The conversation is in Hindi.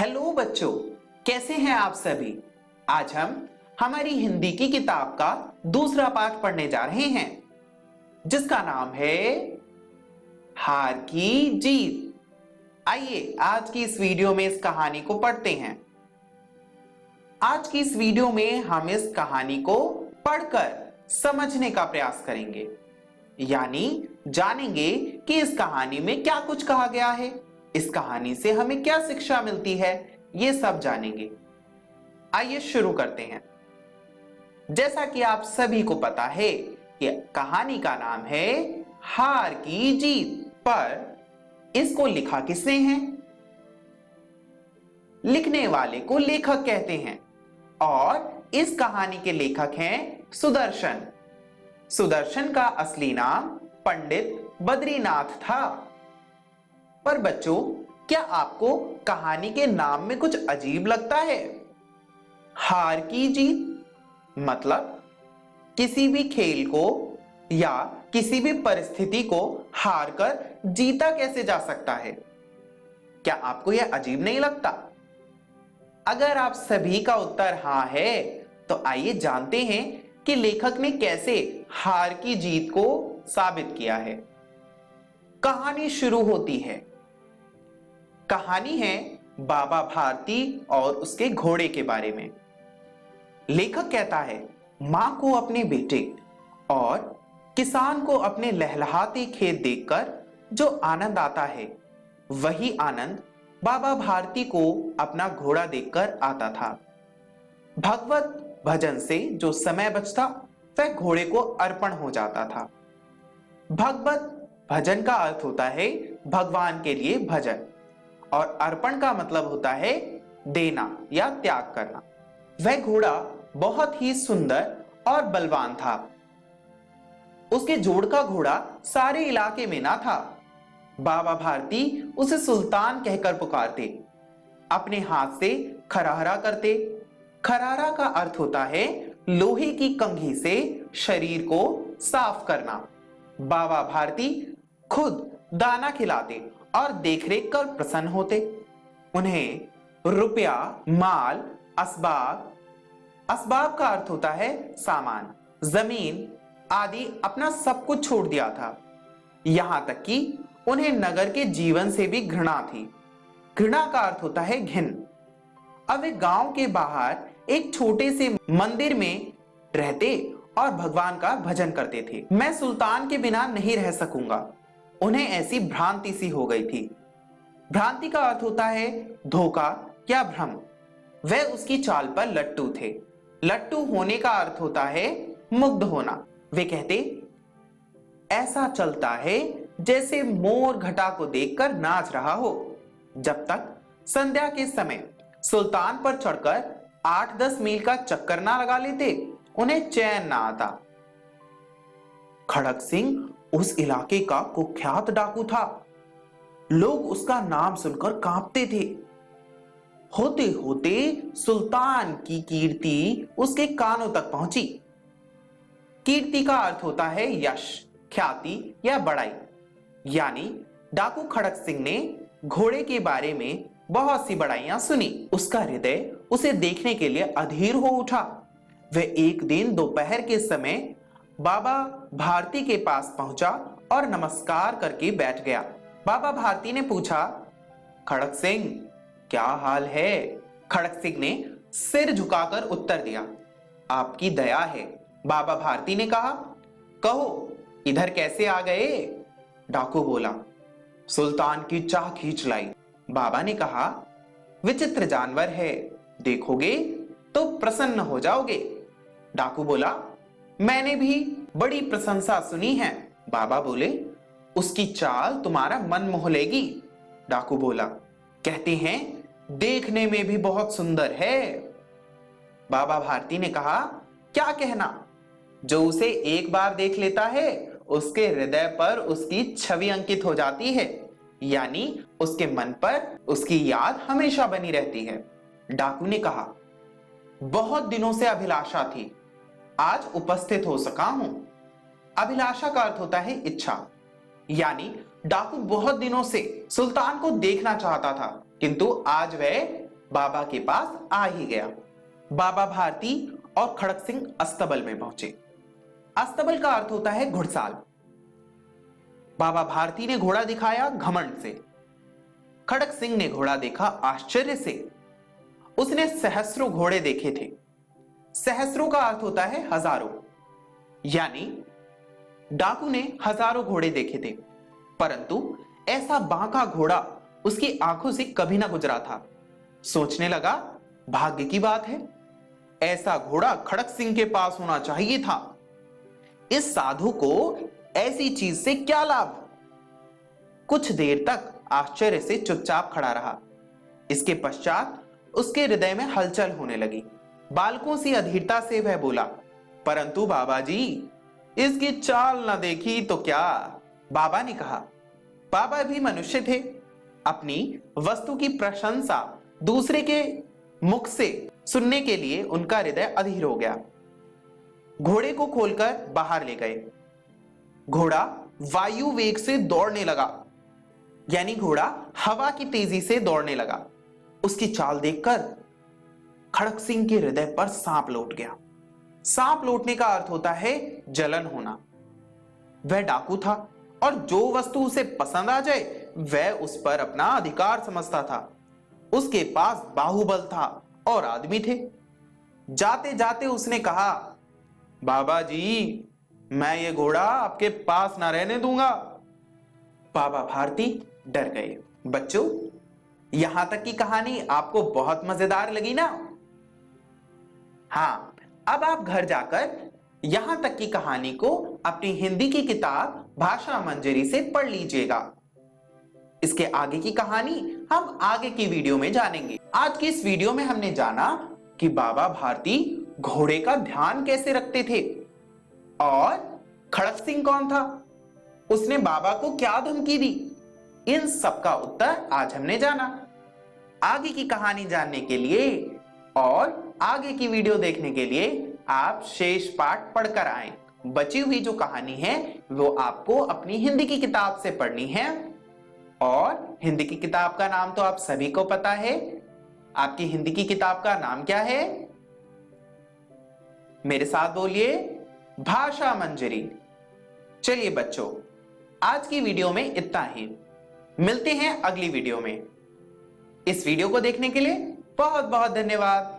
हेलो बच्चों, कैसे हैं आप सभी। आज हम हमारी हिंदी की किताब का दूसरा पाठ पढ़ने जा रहे हैं जिसका नाम है हार की जीत। आइए आज की इस वीडियो में इस कहानी को पढ़ते हैं। आज की इस वीडियो में हम इस कहानी को पढ़कर समझने का प्रयास करेंगे, यानी जानेंगे कि इस कहानी में क्या कुछ कहा गया है, इस कहानी से हमें क्या शिक्षा मिलती है, ये सब जानेंगे। आइए शुरू करते हैं। जैसा कि आप सभी को पता है कि कहानी का नाम है हार की जीत, पर इसको लिखा किसने है? लिखने वाले को लेखक कहते हैं और इस कहानी के लेखक हैं सुदर्शन। सुदर्शन का असली नाम पंडित बद्रीनाथ था। पर बच्चों, क्या आपको कहानी के नाम में कुछ अजीब लगता है? हार की जीत मतलब किसी भी खेल को या किसी भी परिस्थिति को हार कर जीता कैसे जा सकता है? क्या आपको यह अजीब नहीं लगता? अगर आप सभी का उत्तर हां है, तो आइए जानते हैं कि लेखक ने कैसे हार की जीत को साबित किया है। कहानी शुरू होती है। कहानी है बाबा भारती और उसके घोड़े के बारे में। लेखक कहता है, मां को अपने बेटे और किसान को अपने लहलहाते खेत देखकर जो आनंद आता है, वही आनंद बाबा भारती को अपना घोड़ा देखकर आता था। भगवत भजन से जो समय बचता वह घोड़े को अर्पण हो जाता था। भगवत भजन का अर्थ होता है भगवान के लिए भजन, और अर्पण का मतलब होता है देना या त्याग करना। वह घोड़ा बहुत ही सुंदर और बलवान था। उसके जोड़ का घोड़ा सारे इलाके में ना था। बाबा भारती उसे सुल्तान कहकर पुकारते, अपने हाथ से खरहरा करते। खरहरा का अर्थ होता है लोहे की कंघी से शरीर को साफ करना। बाबा भारती खुद दाना खिलाते और देखरेख कर प्रसन्न होते। उन्हें रुपया, माल, असबाब, असबाब का अर्थ होता है सामान, जमीन आदि अपना सब कुछ छोड़ दिया था। यहां तक कि उन्हें नगर के जीवन से भी घृणा थी। घृणा का अर्थ होता है घिन। अब वे गांव के बाहर एक छोटे से मंदिर में रहते और भगवान का भजन करते थे। मैं सुल्तान के बिना नहीं रह सकूंगा, उन्हें ऐसी भ्रांति सी हो गई थी। भ्रांति का अर्थ होता है धोखा या भ्रम। वह उसकी चाल पर लट्टू थे। लट्टू होने का अर्थ होता है मुग्ध होना। वे कहते, ऐसा चलता है जैसे मोर घटा को देखकर नाच रहा हो। जब तक संध्या के समय सुल्तान पर चढ़कर 8-10 मील का चक्कर ना लगा लेते, उन्हें चैन ना आता। खड़क सिंह उस इलाके का कुख्यात डाकू था। लोग उसका नाम सुनकर कांपते थे। होते होते सुल्तान की कीर्ति उसके कानों तक पहुंची। कीर्ति का अर्थ होता है यश, ख्याति या बड़ाई। यानी डाकू खड़क सिंह ने घोड़े के बारे में बहुत सी बड़ाइयां सुनी। उसका हृदय उसे देखने के लिए अधीर हो उठा। वह एक दिन दोपहर के समय बाबा भारती के पास पहुंचा और नमस्कार करके बैठ गया। बाबा भारती ने पूछा, खड़क सिंह क्या हाल है? खड़क सिंह ने सिर झुकाकर उत्तर दिया, आपकी दया है। बाबा भारती ने कहा, कहो इधर कैसे आ गए? डाकू बोला, सुल्तान की चाह खींच लाई। बाबा ने कहा, विचित्र जानवर है, देखोगे तो प्रसन्न हो जाओगे। डाकू बोला, मैंने भी बड़ी प्रशंसा सुनी है। बाबा बोले, उसकी चाल तुम्हारा मन मोह लेगी। डाकू बोला, कहते हैं देखने में भी बहुत सुंदर है। बाबा भारती ने कहा, क्या कहना, जो उसे एक बार देख लेता है उसके हृदय पर उसकी छवि अंकित हो जाती है, यानी उसके मन पर उसकी याद हमेशा बनी रहती है। डाकू ने कहा, बहुत दिनों से अभिलाषा थी, आज उपस्थित हो सका हूं। अभिलाषा का अर्थ होता है इच्छा, यानी डाकू बहुत दिनों से सुल्तान को देखना चाहता था, किंतु आज वह बाबा के पास आ ही गया। बाबा भारती और खड़क सिंह अस्तबल में पहुंचे। अस्तबल का अर्थ होता है घुड़साल। बाबा भारती ने घोड़ा दिखाया घमंड से, खड़क सिंह ने घोड़ा देखा आश्चर्य से। उसने सहस्रों घोड़े देखे थे। सहस्रों का अर्थ होता है हजारों, यानी डाकू ने हजारों घोड़े देखे थे, परंतु ऐसा बांका घोड़ा उसकी आंखों से कभी ना गुजरा था। सोचने लगा, भाग्य की बात है, ऐसा घोड़ा खड़क सिंह के पास होना चाहिए था। इस साधु को ऐसी चीज से क्या लाभ। कुछ देर तक आश्चर्य से चुपचाप खड़ा रहा। इसके पश्चात उसके हृदय में हलचल होने लगी। बालकों सी अधीरता से वह बोला, परंतु बाबा जी, इसकी चाल न देखी तो क्या। बाबा ने कहा, बाबा भी मनुष्य थे। अपनी वस्तु की प्रशंसा दूसरे के मुख से सुनने के लिए उनका हृदय अधीर हो गया। घोड़े को खोलकर बाहर ले गए। घोड़ा वायु वेग से दौड़ने लगा, यानी घोड़ा हवा की तेजी से दौड़ने लगा। उसकी चाल देखकर खड़क सिंह के हृदय पर सांप लौट गया। सांप लौटने का अर्थ होता है जलन होना। वह डाकू था और जो वस्तु उसे पसंद आ जाए वह उस पर अपना अधिकार समझता था। उसके पास बाहुबल था और आदमी थे। जाते जाते उसने कहा, बाबा जी, मैं ये घोड़ा आपके पास ना रहने दूंगा। बाबा भारती डर गए। बच्चों, यहां तक की कहानी आपको बहुत मजेदार लगी ना? हाँ, अब आप घर जाकर यहां तक की कहानी को अपनी हिंदी की किताब भाषा मंजरी से पढ़ लीजिएगा। इसके आगे की कहानी हम आगे की वीडियो में जानेंगे। आज की इस वीडियो में हमने जाना कि बाबा भारती घोड़े का ध्यान कैसे रखते थे और खड़क सिंह कौन था, उसने बाबा को क्या धमकी दी। इन सब का उत्तर आज हमने जाना। आगे की कहानी जानने के लिए और आगे की वीडियो देखने के लिए आप शेष पाठ पढ़कर आएं। बची हुई जो कहानी है वो आपको अपनी हिंदी की किताब से पढ़नी है, और हिंदी की किताब का नाम तो आप सभी को पता है। आपकी हिंदी की किताब का नाम क्या है? मेरे साथ बोलिए, भाषा मंजरी। चलिए बच्चों, आज की वीडियो में इतना ही। मिलते हैं अगली वीडियो में। इस वीडियो को देखने के लिए बहुत बहुत धन्यवाद।